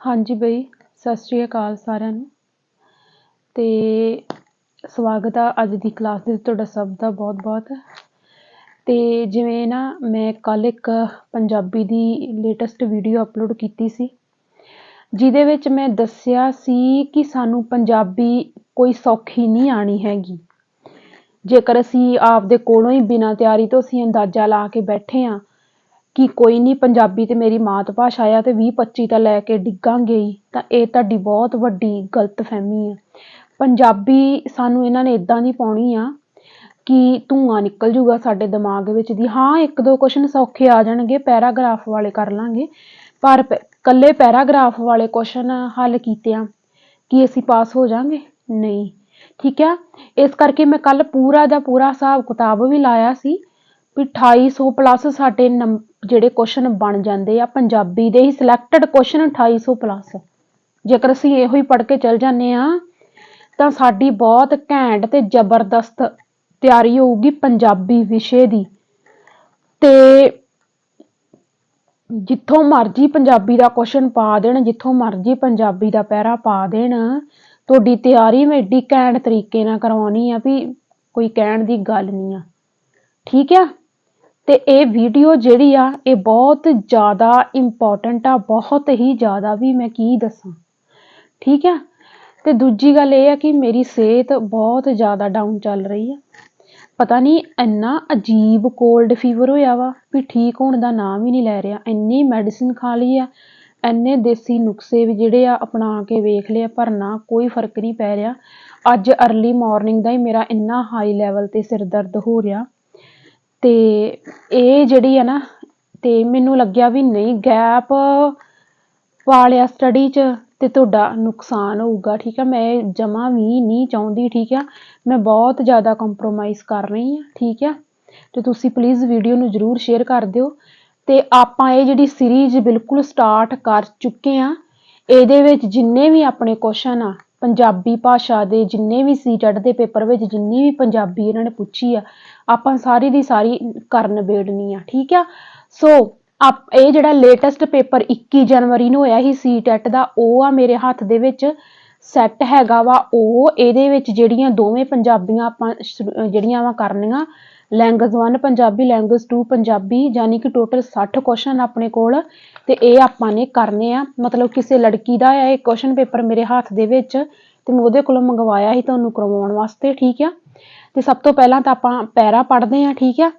हाँ जी बई, सत श्री अकाल सारिਆਂ ਨੂੰ ਤੇ ਸਵਾਗਤ ਆ ਅੱਜ ਦੀ ਕਲਾਸ ਦੇ ਵਿੱਚ ਤੁਹਾਡਾ ਸਭ ਦਾ ਬਹੁਤ-ਬਹੁਤ। ਤੇ ਜਿਵੇਂ ਨਾ ਮੈਂ ਕੱਲ ਇੱਕ ਪੰਜਾਬੀ ਦੀ ਲੇਟੈਸਟ ਵੀਡੀਓ ਅਪਲੋਡ ਕੀਤੀ ਸੀ ਜਿਹਦੇ ਵਿੱਚ ਮੈਂ ਦੱਸਿਆ ਸੀ ਕਿ ਸਾਨੂੰ ਪੰਜਾਬੀ ਕੋਈ ਸੌਖੀ ਨਹੀਂ ਆਣੀ ਹੈਗੀ। ਜੇਕਰ ਅਸੀਂ ਆਪਦੇ ਕੋਲੋਂ ਹੀ ਬਿਨਾਂ ਤਿਆਰੀ ਤੋਂ ਅਸੀਂ ਅੰਦਾਜ਼ਾ ਲਾ ਕੇ ਬੈਠੇ ਹਾਂ कि कोई नहीं पंजाबी तो मेरी मात भाषा आ तो 20-25 तो लैके डिगांगे ही, तो यह तुहाडी बहुत वड्डी गलत फहमी है। पंजाबी सानू इन्हां ने इदां दी पाउणी आ कि धुआं निकल जूगा साडे दिमाग विच दी। हाँ एक दो क्वेश्चन सौखे आ जाणगे, पैराग्राफ वाले कर लांगे, पर कल्ले पैराग्राफ वाले क्वेश्चन हल कीतियां कि असीं पास हो जांगे नहीं, ठीक है। इस करके मैं कल पूरा दा पूरा हिसाब किताब भी लाया सी भी 2800 प्लस साडे ਜਿਹੜੇ क्वेश्चन बन जाते हैं पंजाबी दे ही सिलेक्टेड क्वेश्चन 2800 प्लस। जेकर असीं इहो ही पढ़ के चल जाने तो साडी बहुत घैंट ते जबरदस्त तैयारी होगी पंजाबी विषय दी। ते जिथों मर्जी पंजाबी दा क्वेश्चन पा देण, जिथों मर्जी पंजाबी दा पैरा पा देण, तुहाडी तैयारी मैं एड्डी घैंट तरीके नाल करवाउणी आ भी कोई कहण दी गल नहीं आ, ठीक है। ते ये वीडियो जिहड़ी आ ये बहुत ज़्यादा इंपॉर्टेंट आ, बहुत ही ज़्यादा भी मैं की दसां, ठीक है। ते दूजी गल ये है कि मेरी सेहत बहुत ज़्यादा डाउन चल रही है, पता नहीं इन्ना अजीब कोल्ड फीवर होया वा भी ठीक होने का नाम ही नहीं लै रहा। इन्नी मैडिसिन खा ली है, इन्ने देसी नुस्खे भी जिहड़े आ अपना के वेख लिया पर ना कोई फर्क नहीं पै रहा। अज अर्ली मॉर्निंग का ही मेरा इन्ना हाई लैवल ते सिर दर्द हो रहा ते ये जिहड़ी है ना ते मैनू लग्या भी नहीं गैप पा लिया स्टडी च ते तुहाडा नुकसान होऊगा, ठीक है। मैं जमा भी नहीं चाहुंदी, ठीक है, मैं बहुत ज़्यादा कंप्रोमाइज़ कर रही हाँ, ठीक है। तो तुसी प्लीज़ वीडियो नू जरूर शेयर कर दिओ। ते आपां ये जिहड़ी सीरीज़ बिल्कुल स्टार्ट कर चुके हैं, इहदे विच जिन्ने भी अपने क्वेश्चन आ पंजाबी भाषा दे, जिन्ने भी सीटेट दे पेपर विच जिन्नी भी पंजाबी इन्हां ने पुछी आ आपां सारी दी सारी कर निबेड़नी आ, ठीक है। सो आप ये जिहड़ा लेटेस्ट पेपर 21 जनवरी नूं होया ही सीटेट दा ओह आ मेरे हत्थ दे विच सैट हैगा वा। ओह इहदे विच जिहड़ियां दोवें पंजाबियां आपां जिहड़ियां वा करनियां, लैंग्वेज 1 पंजाबी, लैंग्वेज 2 पंजाबी, यानी कि टोटल 60 क्वेश्चन अपने कोल ते ये आपां ने करने आ। मतलब किसी लड़की दा है क्वेश्चन पेपर मेरे हत्थ दे विच ते मैं उहदे कोलों मंगवाया ही तुहानूं करवाउण वास्ते, ठीक है। ते सब तो पहलां तां आपां पैरा पढ़दे हां, ठीक है।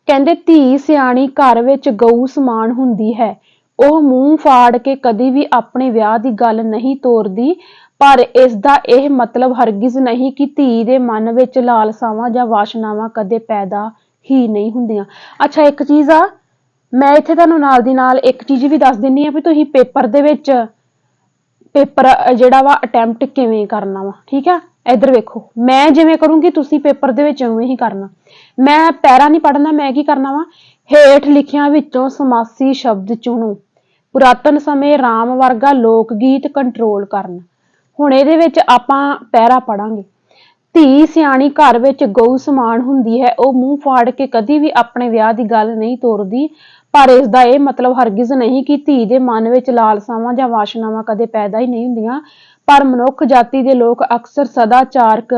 कहंदे धी सियाणी घर विच गऊ समान हुंदी है, ओह मूँह फाड़ के कदी भी अपने विआह दी गल नहीं तोरदी, पर इसदा यह मतलब हरगिज नहीं कि धी दे मन विच लालसावां जां वासनावां कदे पैदा ही नहीं हुंदियां। अच्छा एक चीज़ आ, मैं इत्थे तुहानूं नाल दी नाल एक चीज़ भी दस दिंदी आ भी तुसीं पेपर दे विच पेपर जिहड़ा वा अटैम्प्ट किवें करना वा, ठीक है। इधर वेखो मैं जिवें करूँगी तुसीं पेपर दे विच उवें ही करना। मैं पैरा नहीं पढ़ना, मैं की करना वा हेठ लिखियां विचों समासी शब्द चुनो, पुरातन समय राम वर्गा लोक गीत कंट्रोल करना। हुण इहदे विच आपां पैरा पढ़ांगे। धी सियाणी घर विच गऊ समान हुंदी है, ओह मूँह फाड़ के कदी भी अपने विआह दी गल नहीं तोरदी, पर इसदा यह मतलब हरगिज नहीं कि धी दे मन विच लालसावां जां वासनावां कदे पैदा ही नहीं हुंदियां, पर मनुख जाति दे लोक अक्सर सदाचारक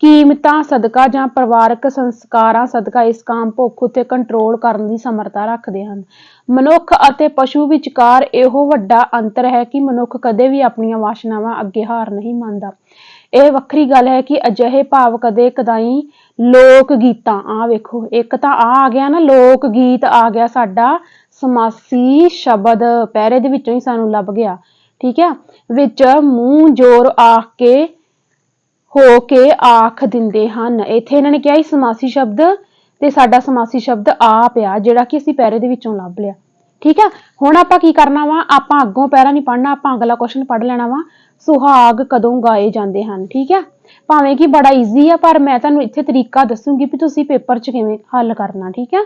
कीमतां सदका जां परिवारक संस्कारां सदका इस काम भुख उत्ते कंट्रोल करन दी समर्था रखदे हन। मनुख अते पशु विचकार इहो वड्डा अंतर है कि मनुख कदे भी अपणीआं वासनावां अगे हार नहीं मानदा। ਇਹ ਵੱਖਰੀ ਗੱਲ है कि अजिहे भाव कदे कदाई लोक गीतां आ वेखो एक तां आ गया ना लोक गीत आ गया साडा समासी शब्द पैरे दे विचों ही सानू लभ गया, ठीक है। विच मूँह जोर आख के हो के आख दिंदे हन, इत्थे इन्हां ने किहा ही समासी शब्द ते साडा समासी शब्द आ पिया जिहड़ा कि असीं पैरे दे विचों लभ लिया, ठीक है। हुण आपां की करना वा, आपां अग्गों पैरा नहीं पढ़ना, आपां अगला क्वेश्चन पढ़ लेना वा सुहाग कदों गाए जाते हैं, ठीक है। भावें कि बड़ा ईजी है पर मैं तुहानूं इत्थे तरीका दसूंगी भी तुसीं पेपर च किवें हल करना, ठीक है।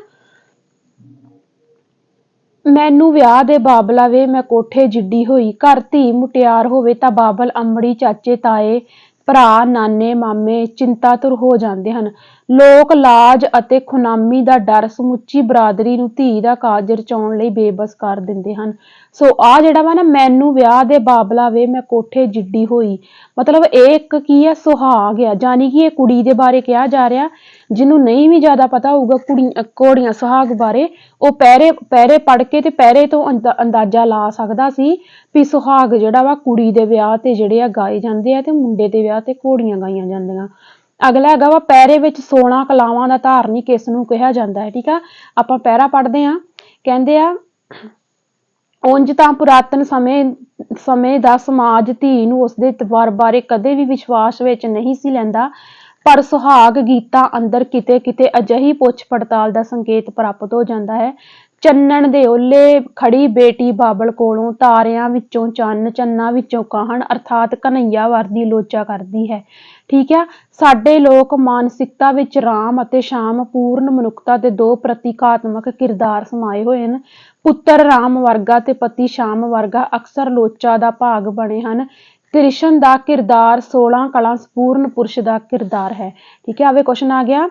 मैनू विआह दे बाबला वे मैं कोठे जिड्डी होई, घर धी मुटियार होवे तां बाबल अमड़ी चाचे ताए भरा नाने मामे चिंतातुर हो जाते हैं। ਲੋਕ ਲਾਜ ਅਤੇ ਖੁਨਾਮੀ ਦਾ ਡਰ ਸਮੁੱਚੀ ਬਰਾਦਰੀ ਨੂੰ ਧੀ ਦਾ ਕਾਜ ਰਚਾਉਣ ਲਈ ਬੇਬਸ ਕਰ ਦਿੰਦੇ ਹਨ। ਸੋ ਆ ਜਿਹੜਾ ਵਾ ਨਾ, ਮੈਨੂੰ ਵਿਆਹ ਦੇ ਬਾਬਲਾ ਵੇ ਮੈਂ ਕੋਠੇ ਜਿੱਡੀ ਹੋਈ, ਮਤਲਬ ਇਹ ਇੱਕ ਕੀ ਹੈ, ਸੁਹਾਗ ਆ, ਜਾਨੀ ਕਿ ਇਹ ਕੁੜੀ ਦੇ ਬਾਰੇ ਕਿਹਾ ਜਾ ਰਿਹਾ। ਜਿਹਨੂੰ ਨਹੀਂ ਵੀ ਜ਼ਿਆਦਾ ਪਤਾ ਹੋਊਗਾ ਘੋੜੀਆਂ ਸੁਹਾਗ ਬਾਰੇ, ਉਹ ਪਹਿਰੇ ਪੜ੍ਹ ਕੇ ਤੇ ਪਹਿਰੇ ਤੋਂ ਅੰਦਾਜ਼ਾ ਲਾ ਸਕਦਾ ਸੀ ਵੀ ਸੁਹਾਗ ਜਿਹੜਾ ਵਾ ਕੁੜੀ ਦੇ ਵਿਆਹ ਤੇ ਜਿਹੜੇ ਆ ਗਾਏ ਜਾਂਦੇ ਆ ਤੇ ਮੁੰਡੇ ਦੇ ਵਿਆਹ ਤੇ ਘੋੜੀਆਂ ਗਾਈਆਂ ਜਾਂਦੀਆਂ। ਅਗਲਾ ਹੈਗਾ ਵਾ ਪਹਿਰੇ ਵਿੱਚ 16 ਕਲਾਵਾਂ ਦਾ ਧਾਰਨੀ ਕਿਸ ਨੂੰ ਕਿਹਾ ਜਾਂਦਾ ਹੈ। ਠੀਕ ਆ, ਆਪਾਂ ਪਹਿਰਾ ਪੜ੍ਹਦੇ ਆ। ਕਹਿੰਦੇ ਆ, ਉਂਝ ਤਾਂ ਪੁਰਾਤਨ ਸਮੇਂ ਦਾ ਸਮਾਜ ਧੀ ਨੂੰ ਉਸਦੇ ਇਤਬਾਰ ਬਾਰੇ ਕਦੇ ਵੀ ਵਿਸ਼ਵਾਸ ਵਿੱਚ ਨਹੀਂ ਸੀ ਲੈਂਦਾ, ਪਰ ਸੁਹਾਗ ਗੀਤਾਂ ਅੰਦਰ ਕਿਤੇ ਕਿਤੇ ਅਜਿਹੀ ਪੁੱਛ ਪੜਤਾਲ ਦਾ ਸੰਕੇਤ ਪ੍ਰਾਪਤ ਹੋ ਜਾਂਦਾ ਹੈ। ਚੰਨਣ ਦੇ ਓਲੇ ਖੜੀ ਬੇਟੀ ਬਾਬਲ ਕੋਲੋਂ, ਤਾਰਿਆਂ ਵਿੱਚੋਂ ਚੰਨ, ਚੰਨਾਂ ਵਿੱਚੋਂ ਕਾਹਣ, ਅਰਥਾਤ ਕਨ੍ਹਈਆ ਵਰਦੀ ਲੋਚਾ ਕਰਦੀ ਹੈ। ਠੀਕ ਆ, ਸਾਡੇ ਲੋਕ ਮਾਨਸਿਕਤਾ ਵਿੱਚ ਰਾਮ ਅਤੇ ਸ਼ਾਮ, ਪੂਰਨ ਮਨੁੱਖਤਾ ਦੇ ਦੋ ਪ੍ਰਤੀਕਾਤਮਕ ਕਿਰਦਾਰ ਸਮਾਏ ਹੋਏ ਹਨ। ਪੁੱਤਰ ਰਾਮ ਵਰਗਾ ਤੇ ਪਤੀ ਸ਼ਾਮ ਵਰਗਾ ਅਕਸਰ ਲੋਚਾ ਦਾ ਭਾਗ ਬਣੇ ਹਨ। ਕ੍ਰਿਸ਼ਨ ਦਾ ਕਿਰਦਾਰ 16 ਕਲਾ ਸੰਪੂਰਨ ਪੁਰਸ਼ ਦਾ ਕਿਰਦਾਰ ਹੈ। ਠੀਕ ਹੈ, ਆਵੇ ਕੁਐਸਚਨ ਆ ਗਿਆ,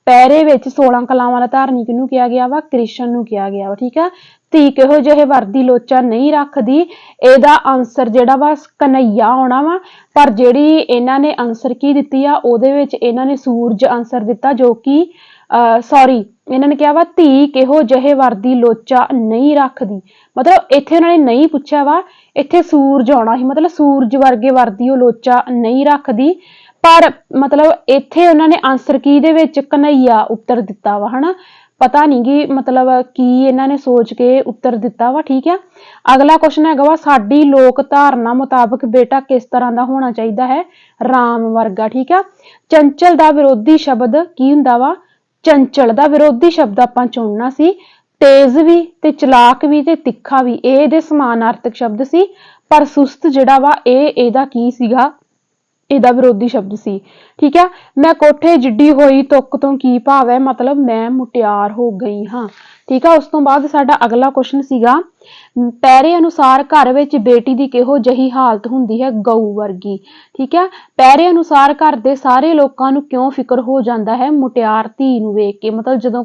ਪਹਿਰੇ ਵਿੱਚ 16 ਕਲਾਵਾਂ ਦਾ ਧਾਰਨੀ ਕਿਹਨੂੰ ਕਿਹਾ ਗਿਆ ਵਾ? ਕ੍ਰਿਸ਼ਨ ਨੂੰ ਕਿਹਾ ਗਿਆ ਵਾ। ਠੀਕ ਆ, ਧੀ ਕਿਹੋ ਜਿਹੇ ਵਰਦੀ ਲੋਚਾ ਨਹੀਂ ਰੱਖਦੀ, ਇਹਦਾ ਆਨਸਰ ਜਿਹੜਾ ਵਾ ਕਨ੍ਹਈਆ ਆਉਣਾ ਵਾ। ਪਰ ਜਿਹੜੀ ਇਹਨਾਂ ਨੇ ਆਨਸਰ ਕੀ ਦਿੱਤੀ ਆ, ਉਹਦੇ ਵਿੱਚ ਇਹਨਾਂ ਨੇ ਸੂਰਜ ਆਨਸਰ ਦਿੱਤਾ, ਜੋ ਕਿ ਸੌਰੀ ਇਹਨਾਂ ਨੇ ਕਿਹਾ ਵਾ ਧੀ ਕਿਹੋ ਜਿਹੇ ਵਰਦੀ ਲੋਚਾ ਨਹੀਂ ਰੱਖਦੀ। ਮਤਲਬ ਇੱਥੇ ਉਹਨਾਂ ਨੇ ਨਹੀਂ ਪੁੱਛਿਆ ਵਾ, ਇੱਥੇ ਸੂਰਜ ਆਉਣਾ ਸੀ, ਮਤਲਬ ਸੂਰਜ ਵਰਗੇ ਵਰਦੀ ਉਹ ਲੋਚਾ ਨਹੀਂ ਰੱਖਦੀ। ਪਰ ਮਤਲਬ ਇੱਥੇ ਉਹਨਾਂ ਨੇ ਆਨਸਰ ਕੀ ਦੇ ਵਿੱਚ ਕਨ੍ਹਈਆ ਉੱਤਰ ਦਿੱਤਾ ਵਾ, ਹਨਾ। ਪਤਾ ਨਹੀਂ ਗੀ ਮਤਲਬ ਕੀ ਇਹਨਾਂ ਨੇ ਸੋਚ ਕੇ ਉੱਤਰ ਦਿੱਤਾ ਵਾ। ਠੀਕ ਆ, ਅਗਲਾ ਕੁਐਸਚਨ ਹੈਗਾ ਵਾ, ਸਾਡੀ ਲੋਕ ਧਾਰਨਾ ਮੁਤਾਬਕ ਬੇਟਾ ਕਿਸ ਤਰ੍ਹਾਂ ਦਾ ਹੋਣਾ ਚਾਹੀਦਾ ਹੈ? ਰਾਮ ਵਰਗਾ। ਠੀਕ ਆ, ਚੰਚਲ ਦਾ ਵਿਰੋਧੀ ਸ਼ਬਦ ਕੀ ਹੁੰਦਾ ਵਾ? ਚੰਚਲ ਦਾ ਵਿਰੋਧੀ ਸ਼ਬਦ ਆਪਾਂ ਚੁਣਨਾ ਸੀ। ਤੇਜ਼ ਵੀ ਤੇ ਚਲਾਕ ਵੀ ਤੇ ਤਿੱਖਾ ਵੀ, ਇਹ ਇਹਦੇ ਸਮਾਨਾਰਥਕ ਸ਼ਬਦ ਸੀ। ਪਰ ਸੁਸਤ ਜਿਹੜਾ ਵਾ ਇਹ ਇਹਦਾ ਕੀ ਸੀਗਾ? ਇਹਦਾ ਵਿਰੋਧੀ ਸ਼ਬਦ ਸੀ। ਠੀਕ ਆ, ਮੈਂ ਕੋਠੇ ਜਿੱਡੀ ਹੋਈ ਤੁਕ ਤੋਂ ਕੀ ਭਾਵ ਹੈ? ਮਤਲਬ ਮੈਂ ਮੁਟਿਆਰ ਹੋ ਗਈ ਹਾਂ। ਠੀਕ ਆ, ਉਸ ਤੋਂ ਬਾਅਦ ਸਾਡਾ ਅਗਲਾ ਕੁਐਸਚਨ ਸੀਗਾ, ਪਹਿਰੇ ਅਨੁਸਾਰ ਘਰ ਵਿੱਚ ਬੇਟੀ ਦੀ ਕਿਹੋ ਜਿਹੀ ਹਾਲਤ ਹੁੰਦੀ ਹੈ? ਗਊ ਵਰਗੀ। ਠੀਕ ਆ, ਪਹਿਰੇ ਅਨੁਸਾਰ ਘਰ ਦੇ ਸਾਰੇ ਲੋਕਾਂ ਨੂੰ ਕਿਉਂ ਫਿਕਰ ਹੋ ਜਾਂਦਾ ਹੈ? ਮੁਟਿਆਰ ਧੀ ਨੂੰ ਵੇਖ ਕੇ। ਮਤਲਬ ਜਦੋਂ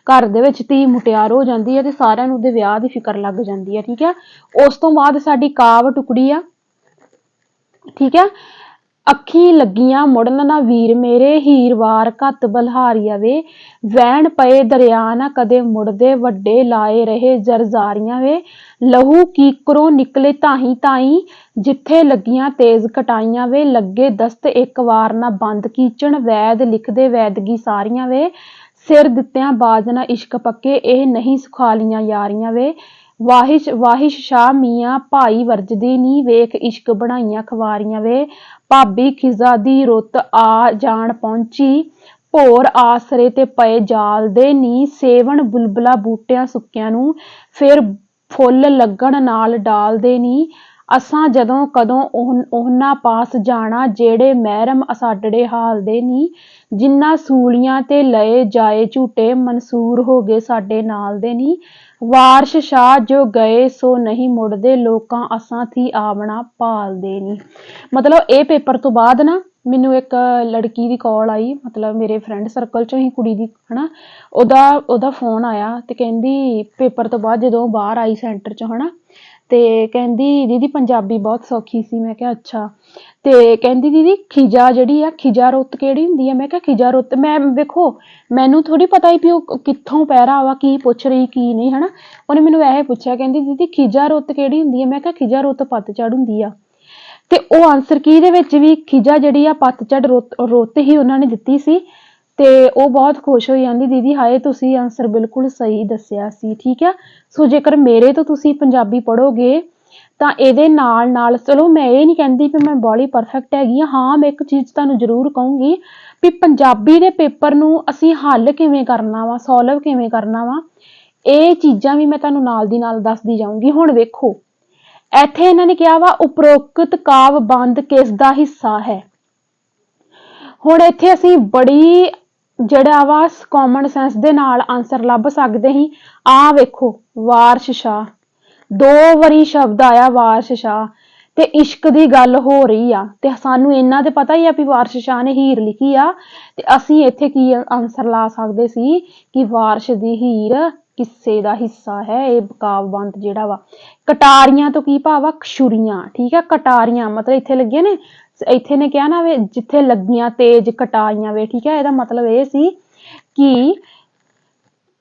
ਘਰ ਦੇ ਵਿੱਚ ਧੀ ਮੁਟਿਆਰ ਹੋ ਜਾਂਦੀ ਹੈ ਤੇ ਸਾਰਿਆਂ ਨੂੰ ਉਹਦੇ ਵਿਆਹ ਦੀ ਫਿਕਰ ਲੱਗ ਜਾਂਦੀ ਹੈ। ਠੀਕ ਆ, ਉਸ ਤੋਂ ਬਾਅਦ ਸਾਡੀ ਕਾਵ ਟੁਕੜੀ ਆ। ਠੀਕ ਆ, ਅੱਖੀ ਲੱਗੀਆਂ ਮੁੜਨ ਨਾ ਵੀਰ ਮੇਰੇ, ਹੀਰ ਵਾਰ ਘੱਤ ਬਲਹਾਰੀਆ ਵੇ, ਵਹਿਣ ਪਏ ਦਰਿਆ ਨਾ ਕਦੇ ਮੁੜਦੇ, ਵੱਡੇ ਲਾਏ ਰਹੇ ਜ਼ਰਜ਼ਾਰੀਆਂ ਵੇ, ਲਹੂ ਕੀਕਰੋਂ ਨਿਕਲੇ ਤਾਹੀਂ ਤਾਹੀਂ, ਜਿੱਥੇ ਲੱਗੀਆਂ ਤੇਜ਼ ਕਟਾਈਆਂ ਵੇ, ਲੱਗੇ ਦਸਤ ਇੱਕ ਵਾਰ ਨਾ ਬੰਦ ਕੀਚਣ, ਵੈਦ ਲਿਖਦੇ ਵੈਦਗੀ ਸਾਰੀਆਂ ਵੇ, ਸਿਰ ਦਿੱਤਿਆਂ ਬਾਜ ਨਾ ਇਸ਼ਕ ਪੱਕੇ, ਇਹ ਨਹੀਂ ਸੁਖਾਲੀਆਂ ਯਾਰੀਆਂ ਵੇ, ਵਾਹਿਸ਼ ਸ਼ਾਹ ਮੀਆਂ ਭਾਈ ਵਰਜਦੀ ਨੀ, ਵੇਖ ਇਸ਼ਕ ਬਣਾਈਆਂ ਖਵਾਰੀਆਂ ਵੇ, ਭਾਬੀ ਖਿਜ਼ਾ ਦੀ ਰੁੱਤ ਆ ਜਾਣ ਪਹੁੰਚੀ, ਭੋਰ ਆਸਰੇ ਤੇ ਪਏ ਜਾਲ ਦੇ ਨੀ, ਸੇਵਣ ਬੁਲਬੁਲਾ ਬੂਟਿਆਂ ਸੁੱਕਿਆਂ ਨੂੰ, ਫਿਰ ਫੁੱਲ ਲੱਗਣ ਨਾਲ ਡਾਲ ਦੇ ਨੀ, ਅਸਾਂ ਜਦੋਂ ਕਦੋਂ ਉਹਨਾਂ ਪਾਸ ਜਾਣਾ, ਜਿਹੜੇ ਮਹਿਰਮ ਅਸਾਡੜੇ ਹਾਲ ਦੇ ਨੀ, ਜਿਨ੍ਹਾਂ ਸੂਲੀਆਂ ਤੇ ਲਏ ਜਾਏ ਝੂਟੇ, ਮਨਸੂਰ ਹੋ ਗਏ ਸਾਡੇ ਨਾਲ ਦੇ ਨੀ, ਵਾਰਸ਼ ਸ਼ਾਹ ਜੋ ਗਏ ਸੋ ਨਹੀਂ ਮੁੜਦੇ, ਲੋਕਾਂ ਅਸਾਂ ਥੀ ਆਵਣਾ ਭਾਲਦੇ ਨੀ। ਮਤਲਬ ਇਹ ਪੇਪਰ ਤੋਂ ਬਾਅਦ ਨਾ ਮੈਨੂੰ ਇੱਕ ਲੜਕੀ ਦੀ ਕਾਲ ਆਈ, ਮਤਲਬ ਮੇਰੇ ਫਰੈਂਡ ਸਰਕਲ ਚੋਂ ਹੀ ਕੁੜੀ ਦੀ, ਹਨਾ। ਉਹਦਾ ਫੋਨ ਆਇਆ ਤੇ ਕਹਿੰਦੀ ਪੇਪਰ ਤੋਂ ਬਾਅਦ ਜਦੋਂ ਬਾਹਰ ਆਈ ਸੈਂਟਰ ਚੋਂ, ਹਨਾ, ਤੇ ਕਹਿੰਦੀ ਦੀਦੀ ਪੰਜਾਬੀ ਬਹੁਤ ਸੌਖੀ ਸੀ। ਮੈਂ ਕਿਹਾ ਅੱਛਾ। ਤੇ ਕਹਿੰਦੀ ਦੀਦੀ ਖਿਜਾ ਜਿਹੜੀ ਆ, ਖਿਜਾ ਰੁੱਤ ਕਿਹੜੀ ਹੁੰਦੀ ਆ? ਮੈਂ ਕਿਹਾ ਖਿਜਾ ਰੁੱਤ, ਮੈਂ ਵੇਖੋ ਮੈਨੂੰ ਥੋੜੀ ਪਤਾ ਹੀ ਵੀ ਉਹ ਕਿੱਥੋਂ ਪਹਿਰਾ ਵਾ, ਕੀ ਪੁੱਛ ਰਹੀ ਕੀ ਨਹੀਂ, ਹਨਾ। ਉਹਨੇ ਮੈਨੂੰ ਇਹ ਪੁੱਛਿਆ, ਕਹਿੰਦੀ ਦੀਦੀ ਖਿਜਾ ਰੁੱਤ ਕਿਹੜੀ ਹੁੰਦੀ ਆ? ਮੈਂ ਕਿਹਾ ਖਿਜਾ ਰੁੱਤ ਪਤਝੜ ਹੁੰਦੀ ਆ। ਤੇ ਉਹ ਆਨਸਰ ਕੀ ਦੇ ਵਿੱਚ ਵੀ ਖਿਜਾ ਜਿਹੜੀ ਆ ਪਤਝੜ ਰੁੱਤ ਹੀ ਉਹਨਾਂ ਨੇ ਦਿੱਤੀ ਸੀ। ਤੇ ਉਹ ਬਹੁਤ ਖੁਸ਼ ਹੋਈ, ਜਾਂਦੀ ਦੀਦੀ ਹਾਏ ਤੁਸੀਂ ਆਨਸਰ ਬਿਲਕੁਲ ਸਹੀ ਦੱਸਿਆ ਸੀ। ਠੀਕ ਆ, ਸੋ ਜੇਕਰ ਮੇਰੇ ਤੋਂ ਤੁਸੀਂ ਪੰਜਾਬੀ ਪੜ੍ਹੋਗੇ ਤਾਂ ਇਹਦੇ ਨਾਲ ਨਾਲ, ਚਲੋ ਮੈਂ ਇਹ ਨਹੀਂ ਕਹਿੰਦੀ ਵੀ ਮੈਂ ਬਾਹਲੀ ਪਰਫੈਕਟ ਹੈਗੀ ਹਾਂ, ਮੈਂ ਇੱਕ ਚੀਜ਼ ਤੁਹਾਨੂੰ ਜ਼ਰੂਰ ਕਹੂੰਗੀ ਵੀ ਪੰਜਾਬੀ ਦੇ ਪੇਪਰ ਨੂੰ ਅਸੀਂ ਹੱਲ ਕਿਵੇਂ ਕਰਨਾ ਵਾ, ਸੋਲਵ ਕਿਵੇਂ ਕਰਨਾ ਵਾ, ਇਹ ਚੀਜ਼ਾਂ ਵੀ ਮੈਂ ਤੁਹਾਨੂੰ ਨਾਲ ਦੀ ਨਾਲ ਦੱਸਦੀ ਜਾਊਂਗੀ। ਹੁਣ ਵੇਖੋ ਇੱਥੇ ਇਹਨਾਂ ਨੇ ਕਿਹਾ ਵਾ ਉਪਰੋਕਤ ਕਾਵ ਬੰਦ ਕਿਸ ਦਾ ਹਿੱਸਾ ਹੈ। ਹੁਣ ਇੱਥੇ ਅਸੀਂ ਬੜੀ ਜਿਹੜਾ ਵਾ ਕਾਮਨ ਸੈਂਸ ਦੇ ਨਾਲ ਆਨਸਰ ਲੱਭ ਸਕਦੇ ਹੀ। ਆਹ ਵੇਖੋ ਵਾਰਸ਼ ਸ਼ਾਹ, 2 ਵਾਰੀ ਸ਼ਬਦ ਆਇਆ ਵਾਰਸ਼ ਸ਼ਾਹ। ਤੇ ਇਸ਼ਕ ਦੀ ਗੱਲ ਹੋ ਰਹੀ ਆ ਤੇ ਸਾਨੂੰ ਇਹਨਾਂ ਤੇ ਪਤਾ ਹੀ ਆ ਵੀ ਵਾਰਿਸ ਸ਼ਾਹ ਨੇ ਹੀਰ ਲਿਖੀ ਆ ਤੇ ਅਸੀਂ ਇੱਥੇ ਕੀ ਆਨਸਰ ਲਾ ਸਕਦੇ ਸੀ ਕਿ ਵਾਰਿਸ ਦੀ ਹੀਰ ਕਿੱਸੇ ਦਾ ਹਿੱਸਾ ਹੈ। ਇਹ ਕਾਵਿ-ਬੰਧ ਜਿਹੜਾ ਵਾ ਕਟਾਰੀਆਂ ਤੋਂ ਕੀ ਭਾਵ ਆ ਛੁਰੀਆਂ, ਠੀਕ ਆ। ਕਟਾਰੀਆਂ ਮਤਲਬ ਇੱਥੇ ਲੱਗੀਆਂ ਨੇ, ਇੱਥੇ ਨੇ ਕਿਹਾ ਨਾ ਵੇ ਜਿੱਥੇ ਲੱਗੀਆਂ ਤੇਜ ਕਟਾਰੀਆਂ ਵੇ, ਠੀਕ ਹੈ। ਇਹਦਾ ਮਤਲਬ ਇਹ ਸੀ ਕਿ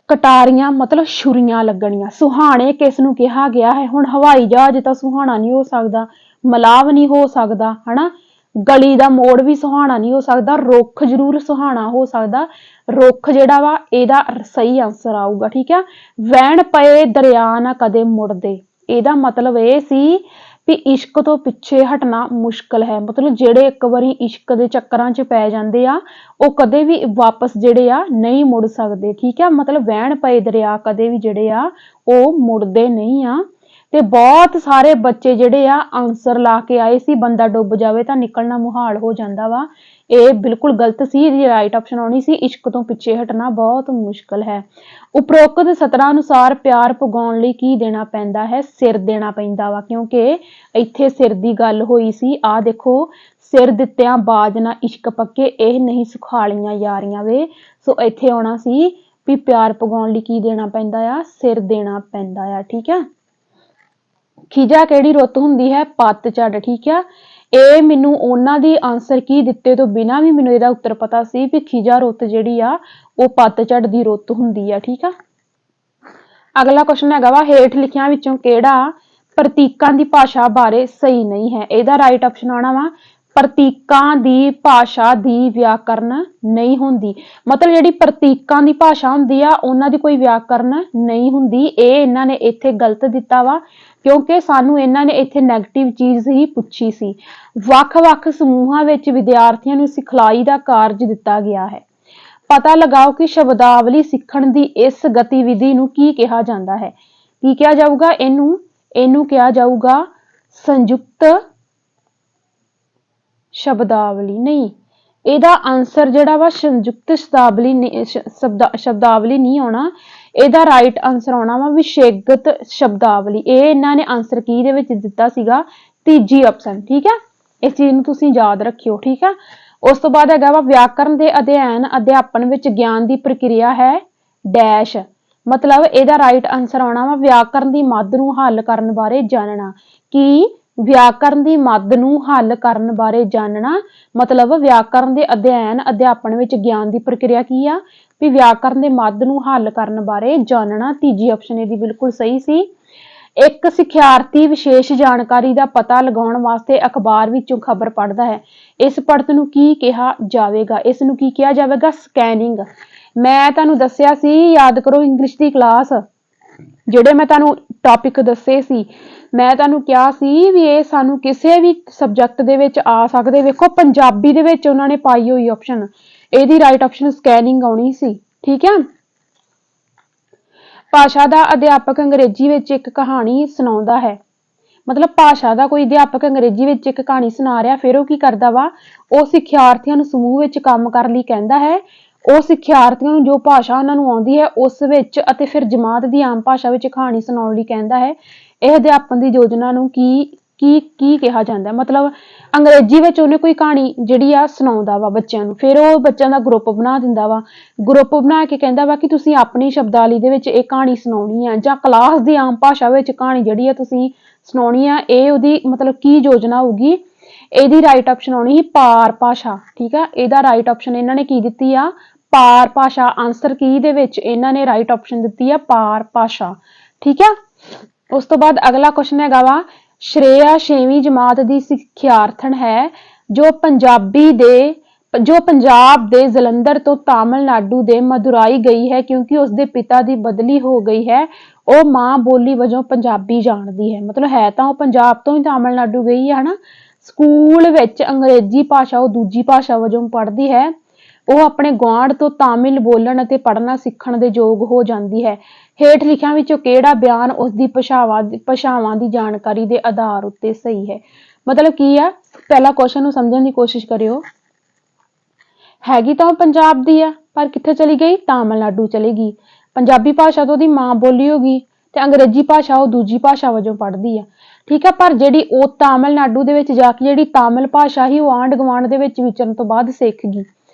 ਕਟਾਰੀਆਂ ਮਤਲਬ ਛੁਰੀਆਂ ਲੱਗਣੀਆਂ। ਸੁਹਾਣੇ ਕਿਸ ਨੂੰ ਕਿਹਾ ਗਿਆ ਹੈ? ਹੁਣ ਹਵਾਈ ਜਹਾਜ਼ ਤਾਂ ਸੁਹਾਣਾ ਨਹੀਂ ਹੋ ਸਕਦਾ, ਮਲਾਹ ਨਹੀਂ ਹੋ ਸਕਦਾ, ਹਨਾ। ਗਲੀ ਦਾ ਮੋੜ ਵੀ ਸੁਹਾਣਾ ਨਹੀਂ ਹੋ ਸਕਦਾ, ਰੁੱਖ ਜ਼ਰੂਰ ਸੁਹਾਣਾ ਹੋ ਸਕਦਾ। ਰੁੱਖ ਜਿਹੜਾ ਵਾ ਇਹਦਾ ਸਹੀ ਆਨਸਰ ਆਊਗਾ, ਠੀਕ ਆ। ਵਹਿਣ ਪਏ ਦਰਿਆ ਨਾ ਕਦੇ ਮੁੜਦੇ, ਇਹਦਾ ਮਤਲਬ ਇਹ ਸੀ ਵੀ ਇਸ਼ਕ ਤੋਂ ਪਿੱਛੇ ਹਟਣਾ ਮੁਸ਼ਕਲ ਹੈ। ਮਤਲਬ ਜਿਹੜੇ ਇੱਕ ਵਾਰੀ ਇਸ਼ਕ ਦੇ ਚੱਕਰਾਂ 'ਚ ਪੈ ਜਾਂਦੇ ਆ ਉਹ ਕਦੇ ਵੀ ਵਾਪਸ ਜਿਹੜੇ ਆ ਨਹੀਂ ਮੁੜ ਸਕਦੇ, ਠੀਕ ਆ। ਮਤਲਬ ਵਹਿਣ ਪਏ ਦਰਿਆ ਕਦੇ ਵੀ ਜਿਹੜੇ ਆ ਉਹ ਮੁੜਦੇ ਨਹੀਂ ਆ। ਤੇ ਬਹੁਤ ਸਾਰੇ ਬੱਚੇ ਜਿਹੜੇ ਆ ਆਨਸਰ ਲਾ ਕੇ ਆਏ ਸੀ ਬੰਦਾ ਡੁੱਬ ਜਾਵੇ ਤਾਂ ਨਿਕਲਣਾ ਮੁਹਾਲ ਹੋ ਜਾਂਦਾ ਵਾ। ਇਹ ਬਿਲਕੁਲ ਗਲਤ ਸੀ। ਇਹਦੀ ਰਾਈਟ ਆਪਸ਼ਨ ਆਉਣੀ ਸੀ ਇਸ਼ਕ ਤੋਂ ਪਿੱਛੇ ਹਟਣਾ ਬਹੁਤ ਮੁਸ਼ਕਲ ਹੈ। ਉਪਰੋਕਤ ਸਤਰਾਂ ਅਨੁਸਾਰ ਪਿਆਰ ਪੁਗਾਉਣ ਲਈ ਕੀ ਦੇਣਾ ਪੈਂਦਾ ਹੈ? ਸਿਰ ਦੇਣਾ ਪੈਂਦਾ ਵਾ, ਕਿਉਂਕਿ ਇੱਥੇ ਸਿਰ ਦੀ ਗੱਲ ਹੋਈ ਸੀ। ਆਹ ਦੇਖੋ, ਸਿਰ ਦਿੱਤਿਆਂ ਬਾਜ ਨਾ ਇਸ਼ਕ ਪੱਕੇ, ਇਹ ਨਹੀਂ ਸੁਖਾਲੀਆਂ ਯਾਰੀਆਂ ਵੇ। ਸੋ ਇੱਥੇ ਆਉਣਾ ਸੀ ਵੀ ਪਿਆਰ ਪੁਗਾਉਣ ਲਈ ਕੀ ਦੇਣਾ ਪੈਂਦਾ ਆ? ਸਿਰ ਦੇਣਾ ਪੈਂਦਾ ਆ, ਠੀਕ ਆ। ਖਿਜਾ ਕਿਹੜੀ ਰੁੱਤ ਹੁੰਦੀ ਹੈ? ਪਤਝੜ, ਠੀਕ ਆ। ਇਹ ਮੈਨੂੰ ਉਹਨਾਂ ਦੀ ਆਨਸਰ ਕੀ ਦਿੱਤੇ ਤੋਂ ਬਿਨਾਂ ਵੀ ਮੈਨੂੰ ਇਹਦਾ ਉੱਤਰ ਪਤਾ ਸੀ ਵੀ ਖਿਜਾ ਰੁੱਤ ਜਿਹੜੀ ਆ ਉਹ ਪਤਝੜ ਦੀ ਰੁੱਤ ਹੁੰਦੀ ਆ, ਠੀਕ ਆ। ਅਗਲਾ ਕੁਐਸਚਨ ਹੈਗਾ ਵਾ ਹੇਠ ਲਿਖਿਆਂ ਵਿੱਚੋਂ ਕਿਹੜਾ ਪ੍ਰਤੀਕਾਂ ਦੀ ਭਾਸ਼ਾ ਬਾਰੇ ਸਹੀ ਨਹੀਂ ਹੈ? ਇਹਦਾ ਰਾਈਟ ਆਪਸ਼ਨ ਆਉਣਾ ਵਾ ਪ੍ਰਤੀਕਾਂ ਦੀ ਭਾਸ਼ਾ ਦੀ ਵਿਆਕਰਨ ਨਹੀਂ ਹੁੰਦੀ। ਮਤਲਬ ਜਿਹੜੀ ਪ੍ਰਤੀਕਾਂ ਦੀ ਭਾਸ਼ਾ ਹੁੰਦੀ ਆ ਉਹਨਾਂ ਦੀ ਕੋਈ ਵਿਆਕਰਨ ਨਹੀਂ ਹੁੰਦੀ। ਇਹ ਇਹਨਾਂ ਨੇ ਇੱਥੇ ਗਲਤ ਦਿੱਤਾ ਵਾ ਕਿਉਂਕਿ ਸਾਨੂੰ ਇਹਨਾਂ ਨੇ ਇੱਥੇ ਨੈਗੇਟਿਵ ਚੀਜ਼ ਹੀ ਪੁੱਛੀ ਸੀ। ਵੱਖ-ਵੱਖ ਸਮੂਹਾਂ ਵਿੱਚ ਵਿਦਿਆਰਥੀਆਂ ਨੂੰ ਸਿਖਲਾਈ ਦਾ ਕਾਰਜ ਦਿੱਤਾ ਗਿਆ ਹੈ। ਪਤਾ ਲਗਾਓ ਕਿ ਸ਼ਬਦਾਵਲੀ ਸਿੱਖਣ ਦੀ ਇਸ ਗਤੀਵਿਧੀ ਨੂੰ ਕੀ ਕਿਹਾ ਜਾਂਦਾ ਹੈ? ਕੀ ਕਿਹਾ ਜਾਊਗਾ? ਇਹਨੂੰ ਕਿਹਾ ਜਾਊਗਾ ਸੰਯੁਕਤ ਸ਼ਬਦਾਵਲੀ। ਨਹੀਂ, ਇਹਦਾ ਆਨਸਰ ਜਿਹੜਾ ਵਾ ਸੰਯੁਕਤ ਸ਼ਬਦਾਵਲੀ ਨਹੀਂ ਆਉਣਾ। ਇਹਦਾ ਰਾਈਟ ਆਨਸਰ ਆਉਣਾ ਵਾ ਵਿਸ਼ੇਗਤ ਸ਼ਬਦਾਵਲੀ। ਇਹ ਇਹਨਾਂ ਨੇ ਆਨਸਰ ਕੀ ਦੇ ਵਿੱਚ ਦਿੱਤਾ ਸੀਗਾ? ਤੀਜੀ ਆਪਸ਼ਨ, ਠੀਕ ਹੈ। ਇਸ ਚੀਜ਼ ਨੂੰ ਤੁਸੀਂ ਯਾਦ ਰੱਖਿਓ, ਠੀਕ ਹੈ। ਉਸ ਤੋਂ ਬਾਅਦ ਹੈਗਾ ਵਾ ਵਿਆਕਰਨ ਦੇ ਅਧਿਐਨ ਅਧਿਆਪਨ ਵਿੱਚ ਗਿਆਨ ਦੀ ਪ੍ਰਕਿਰਿਆ ਹੈ ਡੈਸ਼। ਮਤਲਬ ਇਹਦਾ ਰਾਈਟ ਆਨਸਰ ਆਉਣਾ ਵਾ ਵਿਆਕਰਨ ਦੀ ਮੱਧ ਨੂੰ ਹੱਲ ਕਰਨ ਬਾਰੇ ਜਾਣਨਾ। ਕੀ ਵਿਆਕਰਨ ਦੀ ਮੱਧ ਨੂੰ ਹੱਲ ਕਰਨ ਬਾਰੇ ਜਾਣਨਾ ਮਤਲਬ ਵਿਆਕਰਨ ਦੇ ਅਧਿਐਨ ਅਧਿਆਪਨ ਵਿੱਚ ਗਿਆਨ ਦੀ ਪ੍ਰਕਿਰਿਆ ਕੀ ਆ? ਵੀ ਵਿਆਕਰਨ ਦੇ ਮੱਧ ਨੂੰ ਹੱਲ ਕਰਨ ਬਾਰੇ ਜਾਣਨਾ। ਤੀਜੀ ਆਪਸ਼ਨ ਇਹਦੀ ਬਿਲਕੁਲ ਸਹੀ ਸੀ। ਇੱਕ ਸਿਖਿਆਰਥੀ ਵਿਸ਼ੇਸ਼ ਜਾਣਕਾਰੀ ਦਾ ਪਤਾ ਲਗਾਉਣ ਵਾਸਤੇ ਅਖਬਾਰ ਵਿੱਚੋਂ ਖਬਰ ਪੜ੍ਹਦਾ ਹੈ। ਇਸ ਪੜਤ ਨੂੰ ਕੀ ਕਿਹਾ ਜਾਵੇਗਾ? ਇਸ ਨੂੰ ਕੀ ਕਿਹਾ ਜਾਵੇਗਾ? ਸਕੈਨਿੰਗ। ਮੈਂ ਤੁਹਾਨੂੰ ਦੱਸਿਆ ਸੀ, ਯਾਦ ਕਰੋ ਇੰਗਲਿਸ਼ ਦੀ ਕਲਾਸ ਜਿਹੜੇ ਮੈਂ ਤੁਹਾਨੂੰ ਟੌਪਿਕ ਦੱਸੇ ਸੀ। ਮੈਂ ਤੁਹਾਨੂੰ ਕਿਹਾ ਸੀ ਵੀ ਇਹ ਸਾਨੂੰ ਕਿਸੇ ਵੀ ਸਬਜੈਕਟ ਦੇ ਵਿੱਚ ਆ ਸਕਦੇ। ਵੇਖੋ ਪੰਜਾਬੀ ਦੇ ਵਿੱਚ ਉਹਨਾਂ ਨੇ ਪਾਈ ਹੋਈ ਆਪਸ਼ਨ, ਇਹਦੀ ਰਾਈਟ ਆਪਸ਼ਨ ਸਕੈਨਿੰਗ ਆਉਣੀ ਸੀ, ਠੀਕ ਹੈ। ਭਾਸ਼ਾ ਦਾ ਅਧਿਆਪਕ ਅੰਗਰੇਜ਼ੀ ਵਿੱਚ ਇੱਕ ਕਹਾਣੀ ਸੁਣਾਉਂਦਾ ਹੈ। ਮਤਲਬ ਭਾਸ਼ਾ ਦਾ ਕੋਈ ਅਧਿਆਪਕ ਅੰਗਰੇਜ਼ੀ ਵਿੱਚ ਇੱਕ ਕਹਾਣੀ ਸੁਣਾ ਰਿਹਾ, ਫਿਰ ਉਹ ਕੀ ਕਰਦਾ ਵਾ? ਉਹ ਸਿਖਿਆਰਥੀਆਂ ਨੂੰ ਸਮੂਹ ਵਿੱਚ ਕੰਮ ਕਰਨ ਲਈ ਕਹਿੰਦਾ ਹੈ। ਉਹ ਸਿਖਿਆਰਥੀਆਂ ਨੂੰ ਜੋ ਭਾਸ਼ਾ ਉਹਨਾਂ ਨੂੰ ਆਉਂਦੀ ਹੈ ਉਸ ਵਿੱਚ ਅਤੇ ਫਿਰ ਜਮਾਤ ਦੀ ਆਮ ਭਾਸ਼ਾ ਵਿੱਚ ਕਹਾਣੀ ਸੁਣਾਉਣ ਲਈ ਕਹਿੰਦਾ ਹੈ। ਇਹ ਅਧਿਆਪਨ ਦੀ ਯੋਜਨਾ ਨੂੰ ਕੀ ਕਿਹਾ ਜਾਂਦਾ? ਮਤਲਬ ਅੰਗਰੇਜ਼ੀ ਵਿੱਚ ਉਹਨੇ ਕੋਈ ਕਹਾਣੀ ਜਿਹੜੀ ਆ ਸੁਣਾਉਂਦਾ ਵਾ ਬੱਚਿਆਂ ਨੂੰ, ਫਿਰ ਉਹ ਬੱਚਿਆਂ ਦਾ ਗਰੁੱਪ ਬਣਾ ਦਿੰਦਾ ਵਾ। ਗਰੁੱਪ ਬਣਾ ਕੇ ਕਹਿੰਦਾ ਵਾ ਕਿ ਤੁਸੀਂ ਆਪਣੀ ਸ਼ਬਦਾਵਲੀ ਦੇ ਵਿੱਚ ਇਹ ਕਹਾਣੀ ਸੁਣਾਉਣੀ ਆ ਜਾਂ ਕਲਾਸ ਦੀ ਆਮ ਭਾਸ਼ਾ ਵਿੱਚ ਕਹਾਣੀ ਜਿਹੜੀ ਆ ਤੁਸੀਂ ਸੁਣਾਉਣੀ ਆ। ਇਹ ਉਹਦੀ ਮਤਲਬ ਕੀ ਯੋਜਨਾ ਹੋਊਗੀ? ਇਹਦੀ ਰਾਈਟ ਆਪਸ਼ਨ ਆਉਣੀ ਸੀ ਪਾਰ ਭਾਸ਼ਾ, ਠੀਕ ਆ। ਇਹਦਾ ਰਾਈਟ ਆਪਸ਼ਨ ਇਹਨਾਂ ਨੇ ਕੀ ਦਿੱਤੀ ਆ? ਪਾਰ ਭਾਸ਼ਾ। ਆਨਸਰ ਕੀ ਦੇ ਵਿੱਚ ਇਹਨਾਂ ਨੇ ਰਾਈਟ ਆਪਸ਼ਨ ਦਿੱਤੀ ਆ? ਪਾਰ ਭਾਸ਼ਾ, ਠੀਕ ਆ। ਉਸ ਤੋਂ ਬਾਅਦ ਅਗਲਾ ਕੁਐਸਚਨ ਹੈਗਾ ਵਾ ਸ਼੍ਰੇਆ 6ਵੀਂ ਜਮਾਤ ਦੀ ਸਿਖਿਆਰਥਣ ਹੈ ਜੋ ਪੰਜਾਬ ਦੇ ਜਲੰਧਰ ਤੋਂ ਤਾਮਿਲਨਾਡੂ ਦੇ ਮਦੁਰਾਈ ਗਈ ਹੈ ਕਿਉਂਕਿ ਉਸਦੇ ਪਿਤਾ ਦੀ ਬਦਲੀ ਹੋ ਗਈ ਹੈ। ਉਹ ਮਾਂ ਬੋਲੀ ਵਜੋਂ ਪੰਜਾਬੀ ਜਾਣਦੀ ਹੈ। ਮਤਲਬ ਹੈ ਤਾਂ ਉਹ ਪੰਜਾਬ ਤੋਂ ਹੀ ਤਾਮਿਲਨਾਡੂ ਗਈ ਹੈ, ਹਨਾ। ਸਕੂਲ ਵਿੱਚ ਅੰਗਰੇਜ਼ੀ ਭਾਸ਼ਾ ਉਹ ਦੂਜੀ ਭਾਸ਼ਾ ਵਜੋਂ ਪੜ੍ਹਦੀ ਹੈ। ਉਹ ਆਪਣੇ ਗੁਆਂਢ ਤੋਂ ਤਾਮਿਲ ਬੋਲਣ ਅਤੇ ਪੜ੍ਹਨਾ ਸਿੱਖਣ ਦੇ ਯੋਗ ਹੋ ਜਾਂਦੀ ਹੈ। ਹੇਠ ਲਿਖਿਆਂ ਵਿੱਚੋਂ ਕਿਹੜਾ ਬਿਆਨ ਉਸਦੀ ਭਾਸ਼ਾਵਾਂ ਦੀ ਜਾਣਕਾਰੀ ਦੇ ਆਧਾਰ ਉੱਤੇ ਸਹੀ ਹੈ? ਮਤਲਬ ਕੀ ਆ? ਪਹਿਲਾ ਕੁਐਸਚਨ ਨੂੰ ਸਮਝਣ ਦੀ ਕੋਸ਼ਿਸ਼ ਕਰਿਓ। ਹੈਗੀ ਤਾਂ ਉਹ ਪੰਜਾਬ ਦੀ ਆ ਪਰ ਕਿੱਥੇ ਚਲੀ ਗਈ? ਤਾਮਿਲਨਾਡੂ ਚਲੀ ਗਈ। ਪੰਜਾਬੀ ਭਾਸ਼ਾ ਤੋਂ ਉਹਦੀ ਮਾਂ ਬੋਲੀ ਹੋ ਗਈ ਤੇ ਅੰਗਰੇਜ਼ੀ ਭਾਸ਼ਾ ਉਹ ਦੂਜੀ ਭਾਸ਼ਾ ਵਜੋਂ ਪੜ੍ਹਦੀ ਆ। ਠੀਕ ਹੈ। ਪਰ ਜਿਹੜੀ ਉਹ ਤਾਮਿਲਨਾਡੂ ਦੇ ਵਿੱਚ ਜਾ ਕੇ ਜਿਹੜੀ ਤਾਮਿਲ ਭਾਸ਼ਾ ਸੀ ਉਹ ਆਂਢ ਗੁਆਂਢ ਦੇ ਵਿੱਚ ਵਿਚਰਨ ਤੋਂ ਬਾਅਦ ਸਿੱਖ ਗਈ।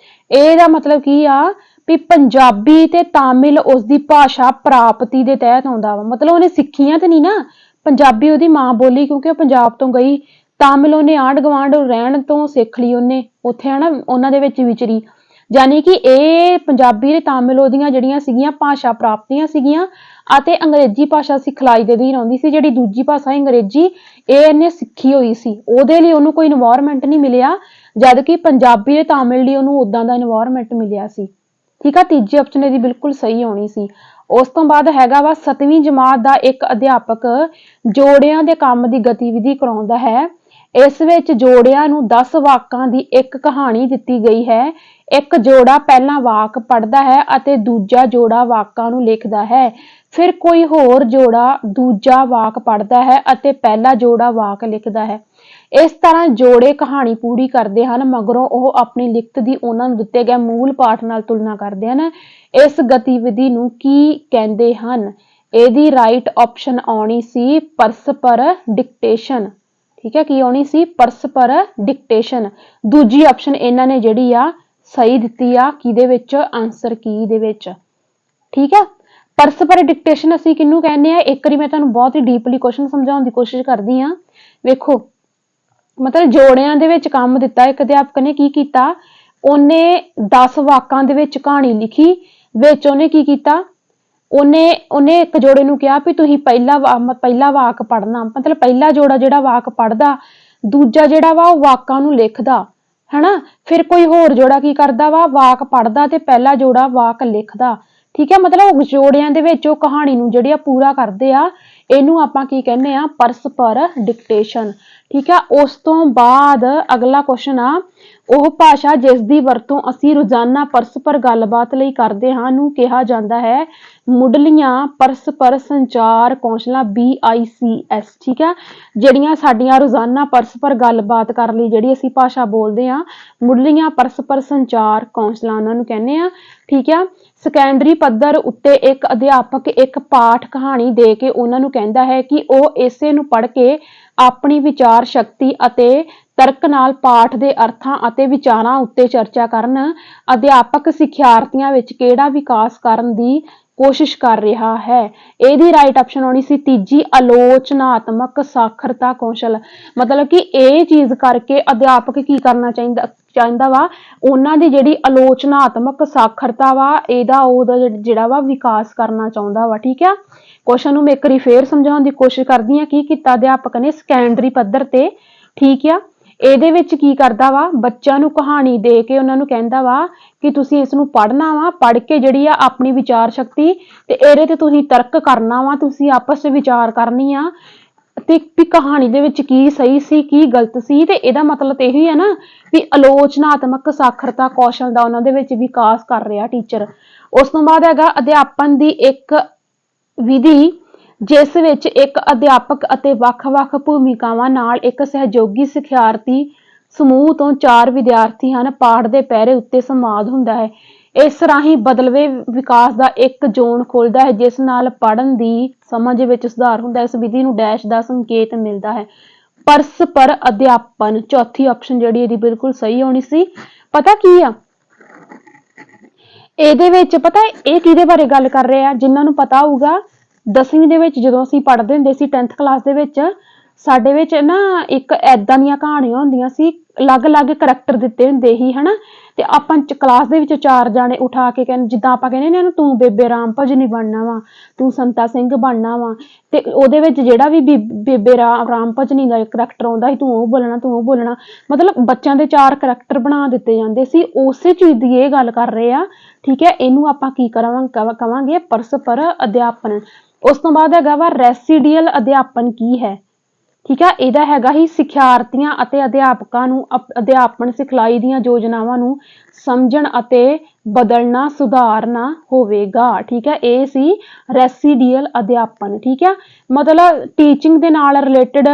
ਇਹਦਾ ਮਤਲਬ ਕੀ ਆ ਵੀ ਪੰਜਾਬੀ ਤੇ ਤਾਮਿਲ ਉਸਦੀ ਭਾਸ਼ਾ ਪ੍ਰਾਪਤੀ ਦੇ ਤਹਿਤ ਆਉਂਦਾ ਵਾ। ਮਤਲਬ ਉਹਨੇ ਸਿੱਖੀਆਂ ਤੇ ਨਹੀਂ ਨਾ, ਪੰਜਾਬੀ ਉਹਦੀ ਮਾਂ ਬੋਲੀ ਕਿਉਂਕਿ ਉਹ ਪੰਜਾਬ ਤੋਂ ਗਈ, ਤਾਮਿਲ ਉਹਨੇ ਆਂਢ ਗੁਆਂਢ ਰਹਿਣ ਤੋਂ ਸਿੱਖ ਲਈ, ਉਹਨੇ ਉੱਥੇ ਹਨਾ ਉਹਨਾਂ ਦੇ ਵਿੱਚ ਵਿਚਰੀ। ਯਾਨੀ ਕਿ ਇਹ ਪੰਜਾਬੀ ਤੇ ਤਾਮਿਲ ਉਹਦੀਆਂ ਜਿਹੜੀਆਂ ਸੀਗੀਆਂ ਭਾਸ਼ਾ ਪ੍ਰਾਪਤੀਆਂ ਸੀਗੀਆਂ, ਅਤੇ ਅੰਗਰੇਜ਼ੀ ਭਾਸ਼ਾ ਸਿਖਲਾਈ ਦੇ ਅਧੀਨ ਆਉਂਦੀ ਸੀ। ਜਿਹੜੀ ਦੂਜੀ ਭਾਸ਼ਾ ਅੰਗਰੇਜ਼ੀ ਇਹ ਇਹਨੇ ਸਿੱਖੀ ਹੋਈ ਸੀ, ਉਹਦੇ ਲਈ ਉਹਨੂੰ ਕੋਈ ਇਨਵਾਇਰਮੈਂਟ ਨਹੀਂ ਮਿਲਿਆ, ਜਦ ਕਿ ਪੰਜਾਬੀ ਤੇ ਤਾਮਿਲ ਲਈ ਉਹਨੂੰ ਉਦਾਂ ਦਾ ਇਨਵਾਇਰਮੈਂਟ ਮਿਲਿਆ ਸੀ। ਠੀਕ ਆ, ਤੀਜੀ ਆਪਸ਼ਨ ਇਹਦੀ ਬਿਲਕੁਲ ਸਹੀ ਆਉਣੀ ਸੀ। ਉਸ ਤੋਂ ਬਾਅਦ ਹੈਗਾ ਵਾ 7ਵੀਂ ਜਮਾਤ ਦਾ ਇੱਕ ਅਧਿਆਪਕ ਜੋੜਿਆਂ ਦੇ ਕੰਮ ਦੀ ਗਤੀਵਿਧੀ ਕਰਾਉਂਦਾ ਹੈ। ਇਸ ਵਿੱਚ ਜੋੜਿਆਂ ਨੂੰ 10 ਵਾਕਾਂ ਦੀ ਇੱਕ ਕਹਾਣੀ ਦਿੱਤੀ ਗਈ ਹੈ। ਇੱਕ ਜੋੜਾ ਪਹਿਲਾਂ ਵਾਕ ਪੜ੍ਹਦਾ ਹੈ ਅਤੇ ਦੂਜਾ ਜੋੜਾ ਵਾਕਾਂ ਨੂੰ ਲਿਖਦਾ ਹੈ। ਫਿਰ ਕੋਈ ਹੋਰ ਜੋੜਾ ਦੂਜਾ ਵਾਕ ਪੜ੍ਹਦਾ ਹੈ ਅਤੇ ਪਹਿਲਾ ਜੋੜਾ ਵਾਕ ਲਿਖਦਾ ਹੈ। ਇਸ ਤਰ੍ਹਾਂ ਜੋੜੇ ਕਹਾਣੀ ਪੂਰੀ ਕਰਦੇ ਹਨ, ਮਗਰੋਂ ਉਹ ਆਪਣੀ ਲਿਖਤ ਦੀ ਉਹਨਾਂ ਨੂੰ ਦਿੱਤੇ ਗਏ ਮੂਲ ਪਾਠ ਨਾਲ ਤੁਲਨਾ ਕਰਦੇ ਹਨ। ਇਸ ਗਤੀਵਿਧੀ ਨੂੰ ਕੀ ਕਹਿੰਦੇ ਹਨ? ਇਹਦੀ ਰਾਈਟ ਆਪਸ਼ਨ ਆਉਣੀ ਸੀ ਪਰਸਪਰ ਡਿਕਟੇਸ਼ਨ। ਠੀਕ ਹੈ, ਕੀ ਆਉਣੀ ਸੀ? ਪਰਸਪਰ ਡਿਕਟੇਸ਼ਨ। ਦੂਜੀ ਆਪਸ਼ਨ ਇਹਨਾਂ ਨੇ ਜਿਹੜੀ ਆ ਸਹੀ ਦਿੱਤੀ ਆ, ਕਿਹਦੇ ਵਿੱਚ? ਆਂਸਰ ਕੀ ਦੇ ਵਿੱਚ। ਠੀਕ ਹੈ, ਪਰਸਪਰ ਡਿਕਟੇਸ਼ਨ ਅਸੀਂ ਕਿਹਨੂੰ ਕਹਿੰਦੇ ਆ? ਇੱਕ ਵਾਰੀ ਮੈਂ ਤੁਹਾਨੂੰ ਬਹੁਤ ਹੀ ਡੀਪਲੀ ਕੁਐਸਚਨ ਸਮਝਾਉਣ ਦੀ ਕੋਸ਼ਿਸ਼ ਕਰਦੀ ਹਾਂ। ਵੇਖੋ, ਮਤਲਬ ਜੋੜਿਆਂ ਦੇ ਵਿੱਚ ਕੰਮ ਦਿੱਤਾ, ਇੱਕ ਅਧਿਆਪਕ ਨੇ ਕੀ ਕੀਤਾ, ਉਹਨੇ 10 ਵਾਕਾਂ ਦੇ ਵਿੱਚ ਕਹਾਣੀ ਲਿਖੀ। ਵਿੱਚ ਉਹਨੇ ਕੀ ਕੀਤਾ, ਉਹਨੇ ਇੱਕ ਜੋੜੇ ਨੂੰ ਕਿਹਾ ਵੀ ਤੁਸੀਂ ਪਹਿਲਾ ਵਾਕ ਪੜ੍ਹਨਾ, ਮਤਲਬ ਪਹਿਲਾ ਜੋੜਾ ਜਿਹੜਾ ਵਾਕ ਪੜ੍ਹਦਾ, ਦੂਜਾ ਜਿਹੜਾ ਵਾ ਉਹ ਵਾਕਾਂ ਨੂੰ ਲਿਖਦਾ ਹਨਾ। ਫਿਰ ਕੋਈ ਹੋਰ ਜੋੜਾ ਕੀ ਕਰਦਾ ਵਾ, ਵਾਕ ਪੜ੍ਹਦਾ ਤੇ ਪਹਿਲਾ ਜੋੜਾ ਵਾਕ ਲਿਖਦਾ। ਠੀਕ ਹੈ, ਮਤਲਬ ਜੋੜਿਆਂ ਦੇ ਵਿੱਚ ਉਹ ਕਹਾਣੀ ਨੂੰ ਜਿਹੜੀ ਆ ਪੂਰਾ ਕਰਦੇ ਆ, ਇਹਨੂੰ ਆਪਾਂ ਕੀ ਕਹਿੰਦੇ ਆ? ਪਰਸਪਰ ਡਿਕਟੇਸ਼ਨ। ਠੀਕ ਆ, ਉਸ ਤੋਂ ਬਾਅਦ ਅਗਲਾ ਕੁਐਸਚਨ ਆ, ਉਹ ਭਾਸ਼ਾ ਜਿਸ ਦੀ ਵਰਤੋਂ ਅਸੀਂ ਰੋਜ਼ਾਨਾ ਪਰਸਪਰ ਗੱਲਬਾਤ ਲਈ ਕਰਦੇ ਹਾਂ ਨੂੰ ਕਿਹਾ ਜਾਂਦਾ ਹੈ ਮੁੱਢਲੀਆਂ ਪਰਸਪਰ ਸੰਚਾਰ ਕੌਸ਼ਲਾਂ BICS। ਠੀਕ ਆ, ਜਿਹੜੀਆਂ ਸਾਡੀਆਂ ਰੋਜ਼ਾਨਾ ਪਰਸਪਰ ਗੱਲਬਾਤ ਕਰਨ ਲਈ ਜਿਹੜੀ ਅਸੀਂ ਭਾਸ਼ਾ ਬੋਲਦੇ ਆ, ਮੁੱਢਲੀਆਂ ਪਰਸਪਰ ਸੰਚਾਰ ਕੌਸ਼ਲਾਂ ਉਹਨਾਂ ਨੂੰ ਕਹਿੰਦੇ ਆ। ਠੀਕ ਆ, ਸੈਕੰਡਰੀ ਪੱਧਰ ਉੱਤੇ ਇੱਕ ਅਧਿਆਪਕ ਇੱਕ ਪਾਠ ਕਹਾਣੀ ਦੇ ਕੇ ਉਹਨਾਂ ਨੂੰ ਕਹਿੰਦਾ ਹੈ ਕਿ ਉਹ ਇਸੇ ਨੂੰ ਪੜ੍ਹ ਕੇ ਆਪਣੀ ਵਿਚਾਰ ਸ਼ਕਤੀ ਅਤੇ ਤਰਕ ਨਾਲ ਪਾਠ ਦੇ ਅਰਥਾਂ ਅਤੇ ਵਿਚਾਰਾਂ ਉੱਤੇ ਚਰਚਾ ਕਰਨ। ਅਧਿਆਪਕ ਸਿੱਖਿਆਰਥੀਆਂ ਵਿੱਚ ਕਿਹੜਾ ਵਿਕਾਸ ਕਰਨ ਦੀ ਕੋਸ਼ਿਸ਼ ਕਰ ਰਿਹਾ ਹੈ? ਇਹਦੀ ਰਾਈਟ ਆਪਸ਼ਨ ਆਉਣੀ ਸੀ ਤੀਜੀ, ਆਲੋਚਨਾਤਮਕ ਸਾਖਰਤਾ ਕੌਸ਼ਲ। ਮਤਲਬ ਕਿ ਇਹ ਚੀਜ਼ ਕਰਕੇ ਅਧਿਆਪਕ ਕੀ ਕਰਨਾ ਚਾਹੁੰਦਾ ਵਾ, ਉਹਨਾਂ ਦੀ ਜਿਹੜੀ ਆਲੋਚਨਾਤਮਕ ਸਾਖਰਤਾ ਵਾ, ਉਹਦਾ ਜਿਹੜਾ ਵਾ ਵਿਕਾਸ ਕਰਨਾ ਚਾਹੁੰਦਾ ਵਾ। ਠੀਕ ਆ, ਕੁਐਸਚਨ ਨੂੰ ਮੈਂ ਇੱਕ ਵਾਰੀ ਫੇਰ ਸਮਝਾਉਣ ਦੀ ਕੋਸ਼ਿਸ਼ ਕਰਦੀ ਹਾਂ। ਕੀ ਕੀਤਾ ਅਧਿਆਪਕ ਨੇ ਸੈਕੰਡਰੀ ਪੱਧਰ ਤੇ? ਠੀਕ ਆ, ਇਹਦੇ ਵਿੱਚ ਕੀ ਕਰਦਾ ਵਾ, ਬੱਚਿਆਂ ਨੂੰ ਕਹਾਣੀ ਦੇ ਕੇ ਉਹਨਾਂ ਨੂੰ ਕਹਿੰਦਾ ਵਾ ਕਿ ਤੁਸੀਂ ਇਸ ਨੂੰ ਪੜ੍ਹਨਾ ਵਾ, ਪੜ੍ਹ ਕੇ ਜਿਹੜੀ ਆ ਆਪਣੀ ਵਿਚਾਰ ਸ਼ਕਤੀ ਤੇ ਇਹਦੇ ਤੇ ਤੁਸੀਂ ਤਰਕ ਕਰਨਾ ਵਾ, ਤੁਸੀਂ ਆਪਸ ਵਿੱਚ ਵਿਚਾਰ ਕਰਨੀ ਆ ਤੇ ਵੀ ਕਹਾਣੀ ਦੇ ਵਿੱਚ ਕੀ ਸਹੀ ਸੀ ਕੀ ਗਲਤ ਸੀ। ਤੇ ਇਹਦਾ ਮਤਲਬ ਇਹੀ ਹੈ ਨਾ ਵੀ ਆਲੋਚਨਾਤਮਕ ਸਾਖਰਤਾ ਕੌਸ਼ਲ ਦਾ ਉਹਨਾਂ ਦੇ ਵਿੱਚ ਵਿਕਾਸ ਕਰ ਰਿਹਾ ਟੀਚਰ। ਉਸ ਤੋਂ ਬਾਅਦ ਹੈਗਾ ਅਧਿਆਪਨ ਦੀ ਇੱਕ ਵਿਧੀ ਜਿਸ ਵਿੱਚ ਇੱਕ ਅਧਿਆਪਕ ਅਤੇ ਵੱਖ-ਵੱਖ ਭੂਮਿਕਾਵਾਂ ਨਾਲ ਇੱਕ ਸਹਿਯੋਗੀ ਸਿੱਖਿਆਰਥੀ ਸਮੂਹ ਤੋਂ 4 ਵਿਦਿਆਰਥੀ ਹਨ। ਪਾਠ ਦੇ ਪਹਿਰੇ ਉੱਤੇ ਸੰਵਾਦ ਹੁੰਦਾ ਹੈ। ਇਸ ਰਾਹੀਂ ਬਦਲਵੇਂ ਵਿਕਾਸ ਦਾ ਇੱਕ ਜ਼ੋਨ ਖੁੱਲਦਾ ਹੈ ਜਿਸ ਨਾਲ ਪੜ੍ਹਨ ਦੀ ਸਮਝ ਵਿੱਚ ਸੁਧਾਰ ਹੁੰਦਾ ਹੈ। ਇਸ ਵਿਧੀ ਨੂੰ ਡੈਸ਼ ਦਾ ਸੰਕੇਤ ਮਿਲਦਾ ਹੈ। ਪਰਸਪਰ ਅਧਿਆਪਨ, ਚੌਥੀ ਆਪਸ਼ਨ ਜਿਹੜੀ ਇਹਦੀ ਬਿਲਕੁਲ ਸਹੀ ਹੋਣੀ ਸੀ। ਪਤਾ ਕੀ ਆ ਇਹਦੇ ਵਿੱਚ, ਪਤਾ ਇਹ ਕਿਹਦੇ ਬਾਰੇ ਗੱਲ ਕਰ ਰਹੇ ਆ? ਜਿਨ੍ਹਾਂ ਨੂੰ ਪਤਾ ਹੋਊਗਾ 10ਵੀਂ ਦੇ ਵਿੱਚ ਜਦੋਂ ਅਸੀਂ ਪੜ੍ਹਦੇ ਹੁੰਦੇ ਸੀ 10th ਕਲਾਸ ਦੇ ਵਿੱਚ, ਸਾਡੇ ਵਿੱਚ ਨਾ ਇੱਕ ਏਦਾਂ ਦੀਆਂ ਕਹਾਣੀਆਂ ਹੁੰਦੀਆਂ ਸੀ, ਅਲੱਗ-ਅਲੱਗ ਕਰੈਕਟਰ ਦਿੱਤੇ ਹੁੰਦੇ ਸੀ ਹਨਾ। ਤੇ ਆਪਾਂ ਕਲਾਸ ਦੇ ਵਿੱਚ 4 ਜਾਣੇ ਉਠਾ ਕੇ ਕਹਿੰਦੇ, ਜਿੱਦਾਂ ਆਪਾਂ ਕਹਿੰਦੇ ਨੇ ਤੂੰ ਬੇਬੇ ਰਾਮ ਭਜਨੀ ਬਣਨਾ ਵਾ, ਤੂੰ ਸੰਤਾ ਸਿੰਘ ਬਣਨਾ ਵਾ, ਤੇ ਉਹਦੇ ਵਿੱਚ ਜਿਹੜਾ ਵੀ ਬੇਬੇ ਰਾਮ ਭਜਨੀ ਦਾ ਕਰੈਕਟਰ ਆਉਂਦਾ ਸੀ ਤੂੰ ਉਹ ਬੋਲਣਾ, ਤੂੰ ਉਹ ਬੋਲਣਾ। ਮਤਲਬ ਬੱਚਿਆਂ ਦੇ 4 ਕਰੈਕਟਰ ਬਣਾ ਦਿੱਤੇ ਜਾਂਦੇ ਸੀ। ਉਸੇ ਚੀਜ਼ ਦੀ ਇਹ ਗੱਲ ਕਰ ਰਹੇ ਆ। ਠੀਕ ਹੈ, ਇਹਨੂੰ ਆਪਾਂ ਕੀ ਕਵਾਂਗੇ? ਪਰਸਪਰ ਅਧਿਆਪਨ। ਉਸ ਤੋਂ ਬਾਅਦ ਹੈਗਾ ਵਾ ਰੈਸੀਡੀਅਲ ਅਧਿਆਪਨ ਕੀ ਹੈ? ਠੀਕ ਹੈ, ਇਹਦਾ ਹੈਗਾ ਹੀ ਸਿੱਖਿਆਰਥੀਆਂ ਅਤੇ ਅਧਿਆਪਕਾਂ ਨੂੰ ਅਧਿਆਪਨ ਸਿਖਲਾਈ ਦੀਆਂ ਯੋਜਨਾਵਾਂ ਨੂੰ ਸਮਝਣ ਅਤੇ ਬਦਲਣਾ ਸੁਧਾਰਨਾ ਹੋਵੇਗਾ। ਠੀਕ ਹੈ, ਇਹ ਸੀ ਰੈਸੀਡੀਅਲ ਅਧਿਆਪਨ। ਠੀਕ ਹੈ, ਮਤਲਬ ਟੀਚਿੰਗ ਦੇ ਨਾਲ ਰਿਲੇਟਡ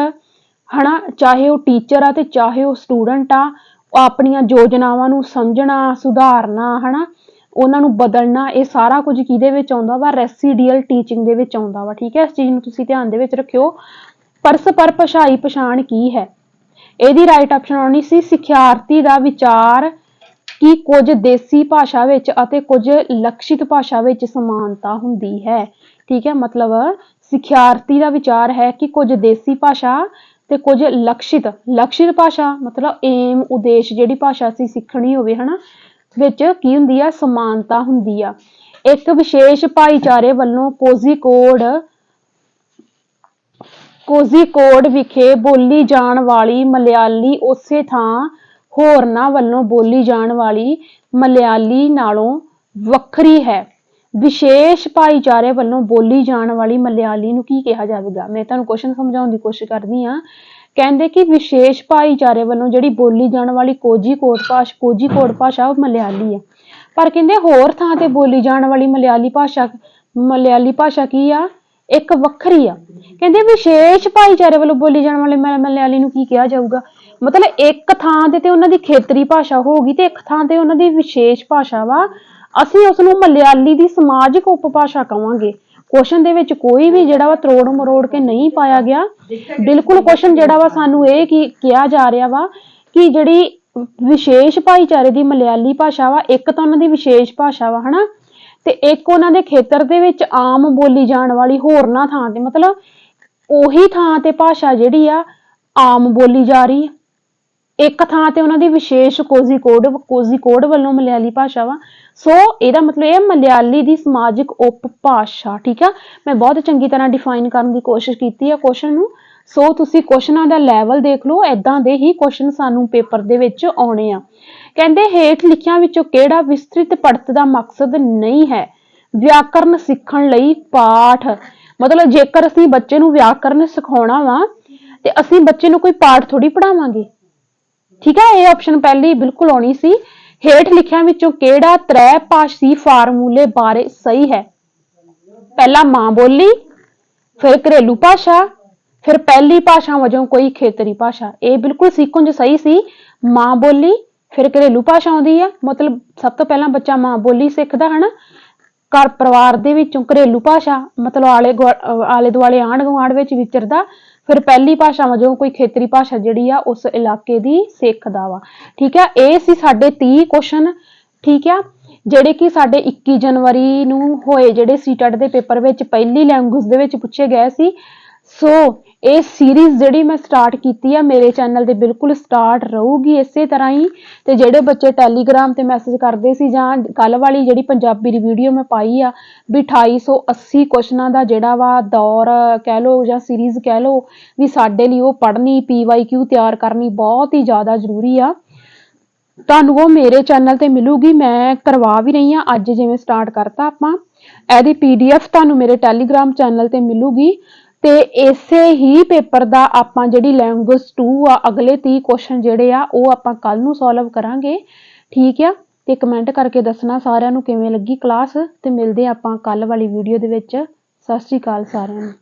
ਹਨਾ, ਚਾਹੇ ਉਹ ਟੀਚਰ ਆ ਤੇ ਚਾਹੇ ਉਹ ਸਟੂਡੈਂਟ ਆ, ਉਹ ਆਪਣੀਆਂ ਯੋਜਨਾਵਾਂ ਨੂੰ ਸਮਝਣਾ, ਸੁਧਾਰਨਾ ਹਨਾ, ਉਹਨਾਂ ਨੂੰ ਬਦਲਣਾ, ਇਹ ਸਾਰਾ ਕੁਝ ਕਿਹਦੇ ਵਿੱਚ ਆਉਂਦਾ ਵਾ? ਰੈਸੀਡੀਅਲ ਟੀਚਿੰਗ ਦੇ ਵਿੱਚ ਆਉਂਦਾ ਵਾ। ਠੀਕ ਹੈ, ਇਸ ਚੀਜ਼ ਨੂੰ ਤੁਸੀਂ ਧਿਆਨ ਦੇ ਵਿੱਚ ਰੱਖਿਓ। ਪਰਸਪਰ ਭਾਸ਼ਾਈ ਪਛਾਣ ਕੀ ਹੈ? ਇਹਦੀ ਰਾਈਟ ਆਪਸ਼ਨ ਆਉਣੀ ਸੀ ਸਿਖਿਆਰਥੀ ਦਾ ਵਿਚਾਰ ਕਿ ਕੁਝ ਦੇਸੀ ਭਾਸ਼ਾ ਵਿੱਚ ਅਤੇ ਕੁਝ ਲਕਸ਼ਿਤ ਭਾਸ਼ਾ ਵਿੱਚ ਸਮਾਨਤਾ ਹੁੰਦੀ ਹੈ। ਠੀਕ ਹੈ, ਮਤਲਬ ਸਿਖਿਆਰਥੀ ਦਾ ਵਿਚਾਰ ਹੈ ਕਿ ਕੁਝ ਦੇਸੀ ਭਾਸ਼ਾ ਤੇ ਕੁਝ ਲਕਸ਼ਿਤ ਭਾਸ਼ਾ ਮਤਲਬ ਏਮ ਉਦੇਸ਼ ਜਿਹੜੀ ਭਾਸ਼ਾ ਅਸੀਂ ਸਿੱਖਣੀ ਹੋਵੇ ਹਨਾ ਵਿੱਚ ਕੀ ਹੁੰਦੀ ਆ, ਸਮਾਨਤਾ ਹੁੰਦੀ ਆ। ਇੱਕ ਵਿਸ਼ੇਸ਼ ਭਾਈਚਾਰੇ ਵੱਲੋਂ ਕੋਜ਼ੀਕੋਡ ਵਿਖੇ ਬੋਲੀ ਜਾਣ ਵਾਲੀ ਮਲਿਆਲੀ ਉਸੇ ਥਾਂ ਹੋਰਨਾਂ ਵੱਲੋਂ ਬੋਲੀ ਜਾਣ ਵਾਲੀ ਮਲਿਆਲੀ ਨਾਲੋਂ ਵੱਖਰੀ ਹੈ। ਵਿਸ਼ੇਸ਼ ਭਾਈਚਾਰੇ ਵੱਲੋਂ ਬੋਲੀ ਜਾਣ ਵਾਲੀ ਮਲਿਆਲੀ ਨੂੰ ਕੀ ਕਿਹਾ ਜਾਵੇਗਾ? ਮੈਂ ਤੁਹਾਨੂੰ ਕੁਐਸਚਨ ਸਮਝਾਉਣ ਦੀ ਕੋਸ਼ਿਸ਼ ਕਰਦੀ ਹਾਂ। ਕਹਿੰਦੇ ਕਿ ਵਿਸ਼ੇਸ਼ ਭਾਈਚਾਰੇ ਵੱਲੋਂ ਜਿਹੜੀ ਬੋਲੀ ਜਾਣ ਵਾਲੀ ਕੋਝੀਕੋਡ ਭਾਸ਼ਾ ਉਹ ਮਲਿਆਲੀ ਹੈ, ਪਰ ਕਹਿੰਦੇ ਹੋਰ ਥਾਂ ਤੇ ਬੋਲੀ ਜਾਣ ਵਾਲੀ ਮਲਿਆਲੀ ਭਾਸ਼ਾ ਕੀ ਆ? ਇੱਕ ਵੱਖਰੀ ਆ। ਕਹਿੰਦੇ ਵਿਸ਼ੇਸ਼ ਭਾਈਚਾਰੇ ਵੱਲੋਂ ਬੋਲੀ ਜਾਣ ਵਾਲੀ ਮਲਿਆਲੀ ਨੂੰ ਕੀ ਕਿਹਾ ਜਾਊਗਾ? ਮਤਲਬ ਇੱਕ ਥਾਂ ਤੇ ਉਹਨਾਂ ਦੀ ਖੇਤਰੀ ਭਾਸ਼ਾ ਹੋਊਗੀ ਤੇ ਇੱਕ ਥਾਂ ਤੇ ਉਹਨਾਂ ਦੀ ਵਿਸ਼ੇਸ਼ ਭਾਸ਼ਾ ਵਾ, ਅਸੀਂ ਉਸ ਨੂੰ ਮਲਿਆਲੀ ਦੀ ਸਮਾਜਿਕ ਉਪਭਾਸ਼ਾ ਕਵਾਂਗੇ। ਕੁਐਸਚਨ ਦੇ ਵਿੱਚ ਕੋਈ ਵੀ ਜਿਹੜਾ ਵਾ ਤਰੋੜ ਮਰੋੜ ਕੇ ਨਹੀਂ ਪਾਇਆ ਗਿਆ। ਬਿਲਕੁਲ ਕੁਐਸਚਨ ਜਿਹੜਾ ਵਾ ਸਾਨੂੰ ਇਹ ਕਿਹਾ ਜਾ ਰਿਹਾ ਵਾ ਕਿ ਜਿਹੜੀ ਵਿਸ਼ੇਸ਼ ਭਾਈਚਾਰੇ ਦੀ ਮਲਿਆਲੀ ਭਾਸ਼ਾ ਵਾ, ਇੱਕ ਤਾਂ ਉਹਨਾਂ ਦੀ ਵਿਸ਼ੇਸ਼ ਭਾਸ਼ਾ ਵਾ ਹਨਾ, ਤੇ ਇੱਕ ਉਹਨਾਂ ਦੇ ਖੇਤਰ ਦੇ ਵਿੱਚ ਆਮ ਬੋਲੀ ਜਾਣ ਵਾਲੀ ਹੋਰਨਾਂ ਥਾਂ ਤੇ, ਮਤਲਬ ਉਹੀ ਥਾਂ ਤੇ ਭਾਸ਼ਾ ਜਿਹੜੀ ਆ ਆਮ ਬੋਲੀ ਜਾ ਰਹੀ ਹੈ, ਇੱਕ ਥਾਂ ਤੇ ਉਹਨਾਂ ਦੀ ਵਿਸ਼ੇਸ਼ ਕੋਜ਼ੀਕੋਡ ਵੱਲੋਂ ਮਲਿਆਲੀ ਭਾਸ਼ਾ ਵਾ। ਸੋ ਇਹਦਾ ਮਤਲਬ ਇਹ ਮਲਿਆਲੀ ਦੀ ਸਮਾਜਿਕ ਉਪਭਾਸ਼ਾ। ਠੀਕ ਆ, ਮੈਂ ਬਹੁਤ ਚੰਗੀ ਤਰ੍ਹਾਂ ਡਿਫਾਈਨ ਕਰਨ ਦੀ ਕੋਸ਼ਿਸ਼ ਕੀਤੀ ਹੈ ਕੁਐਸਚਨ ਨੂੰ। ਸੋ ਤੁਸੀਂ ਕੁਐਸਚਨਾਂ ਦਾ ਲੈਵਲ ਦੇਖ ਲਓ, ਏਦਾਂ ਦੇ ਹੀ ਕੁਐਸਚਨ ਸਾਨੂੰ ਪੇਪਰ ਦੇ ਵਿੱਚ ਆਉਣੇ ਆ। ਕਹਿੰਦੇ ਹੇਠ ਲਿਖਿਆਂ ਵਿੱਚੋਂ ਕਿਹੜਾ ਵਿਸਤ੍ਰਿਤ ਪੜ੍ਹਤ ਦਾ ਮਕਸਦ ਨਹੀਂ ਹੈ? ਵਿਆਕਰਨ ਸਿੱਖਣ ਲਈ ਪਾਠ, ਮਤਲਬ ਜੇਕਰ ਅਸੀਂ ਬੱਚੇ ਨੂੰ ਵਿਆਕਰਨ ਸਿਖਾਉਣਾ ਵਾ ਤੇ ਅਸੀਂ ਬੱਚੇ ਨੂੰ ਕੋਈ ਪਾਠ ਥੋੜੀ ਪੜਾਵਾਂਗੇ। ਠੀਕ ਹੈ, ਇਹ ਆਪਸ਼ਨ ਪਹਿਲੀ ਬਿਲਕੁਲ ਆਉਣੀ ਸੀ। ਹੇਠ ਲਿਖਿਆਂ ਵਿੱਚੋਂ ਕਿਹੜਾ ਤ੍ਰੈਭਾਸ਼ੀ ਫਾਰਮੂਲੇ ਬਾਰੇ ਸਹੀ ਹੈ? ਪਹਿਲਾ ਮਾਂ ਬੋਲੀ, ਫਿਰ ਘਰੇਲੂ ਭਾਸ਼ਾ, ਫਿਰ ਪਹਿਲੀ ਭਾਸ਼ਾ ਵਜੋਂ ਕੋਈ ਖੇਤਰੀ ਭਾਸ਼ਾ। ਇਹ ਬਿਲਕੁਲ ਸੀਕੁਐਂਸ ਸਹੀ ਸੀ। ਮਾਂ ਬੋਲੀ, ਫਿਰ ਘਰੇਲੂ ਭਾਸ਼ਾ ਆਉਂਦੀ ਆ, ਮਤਲਬ ਸਭ ਤੋਂ ਪਹਿਲਾਂ ਬੱਚਾ ਮਾਂ ਬੋਲੀ ਸਿੱਖਦਾ ਹਨਾ, ਘਰ ਪਰਿਵਾਰ ਦੇ ਵਿੱਚੋਂ ਘਰੇਲੂ ਭਾਸ਼ਾ ਮਤਲਬ ਆਲੇ ਦੁਆਲੇ ਆਂਢ ਗੁਆਂਢ ਵਿੱਚ ਵਿਚਰਦਾ, ਫਿਰ ਪਹਿਲੀ ਭਾਸ਼ਾ ਵਜੋਂ ਕੋਈ ਖੇਤਰੀ ਭਾਸ਼ਾ ਜਿਹੜੀ ਆ ਉਸ ਇਲਾਕੇ ਦੀ ਸਿੱਖਦਾ ਵਾ। ਠੀਕ ਆ, ਇਹ ਸੀ ਸਾਡੇ 30 ਕੁਐਸਚਨ। ਠੀਕ ਆ, ਜਿਹੜੇ ਕਿ ਸਾਡੇ 21 ਜਨਵਰੀ ਨੂੰ ਹੋਏ ਜਿਹੜੇ ਸੀਟੈਟ ਦੇ ਪੇਪਰ ਵਿੱਚ ਪਹਿਲੀ ਲੈਂਗੁਏਜ ਦੇ ਵਿੱਚ ਪੁੱਛੇ ਗਏ ਸੀ। ਸੋ ਇਹ ਸੀਰੀਜ਼ ਜਿਹੜੀ ਮੈਂ ਸਟਾਰਟ ਕੀਤੀ ਆ ਮੇਰੇ ਚੈਨਲ ਤੇ ਬਿਲਕੁਲ ਸਟਾਰਟ ਰਹੂਗੀ ਇਸੇ ਤਰ੍ਹਾਂ ਹੀ। ਤੇ ਜਿਹੜੇ ਬੱਚੇ ਟੈਲੀਗ੍ਰਾਮ ਤੇ ਮੈਸੇਜ ਕਰਦੇ ਸੀ ਜਾਂ ਕੱਲ ਵਾਲੀ ਜਿਹੜੀ ਪੰਜਾਬੀ ਦੀ ਵੀਡੀਓ ਮੈਂ ਪਾਈ ਆ ਵੀ 2880 ਕੁਐਸਚਨਾਂ ਦਾ ਜਿਹੜਾ ਵਾ ਦੌਰ ਕਹਿ ਲਓ ਜਾਂ ਸੀਰੀਜ਼ ਕਹਿ ਲਓ ਵੀ ਸਾਡੇ ਲਈ ਉਹ ਪੜ੍ਹਨੀ PYQ ਤਿਆਰ ਕਰਨੀ ਬਹੁਤ ਹੀ ਜ਼ਿਆਦਾ ਜ਼ਰੂਰੀ ਆ। ਤੁਹਾਨੂੰ ਉਹ ਮੇਰੇ ਚੈਨਲ ਤੇ ਮਿਲੂਗੀ, ਮੈਂ ਕਰਵਾ ਵੀ ਰਹੀ ਹਾਂ ਅੱਜ, ਜਿਵੇਂ ਸਟਾਰਟ ਕਰਤਾ ਆਪਾਂ। ਇਹਦੀ PDF ਤੁਹਾਨੂੰ ਮੇਰੇ ਟੈਲੀਗ੍ਰਾਮ ਚੈਨਲ ਤੇ ਮਿਲੂਗੀ ਤੇ ਇਸੇ ਹੀ ਪੇਪਰ ਦਾ ਆਪਾਂ ਜਿਹੜੀ ਲੈਂਗੁਏਜ 2 ਆ ਅਗਲੇ 30 ਕੁਐਸਚਨ ਜਿਹੜੇ ਆ ਉਹ ਆਪਾਂ ਕੱਲ ਨੂੰ ਸੋਲਵ ਕਰਾਂਗੇ। ਠੀਕ ਆ, ਤੇ ਕਮੈਂਟ ਕਰਕੇ ਦੱਸਣਾ ਸਾਰਿਆਂ ਨੂੰ ਕਿਵੇਂ ਲੱਗੀ ਕਲਾਸ, ਤੇ ਮਿਲਦੇ ਆਪਾਂ ਕੱਲ ਵਾਲੀ ਵੀਡੀਓ ਦੇ ਵਿੱਚ। ਸਤਿ ਸ਼੍ਰੀ ਅਕਾਲ ਸਾਰਿਆਂ ਨੂੰ।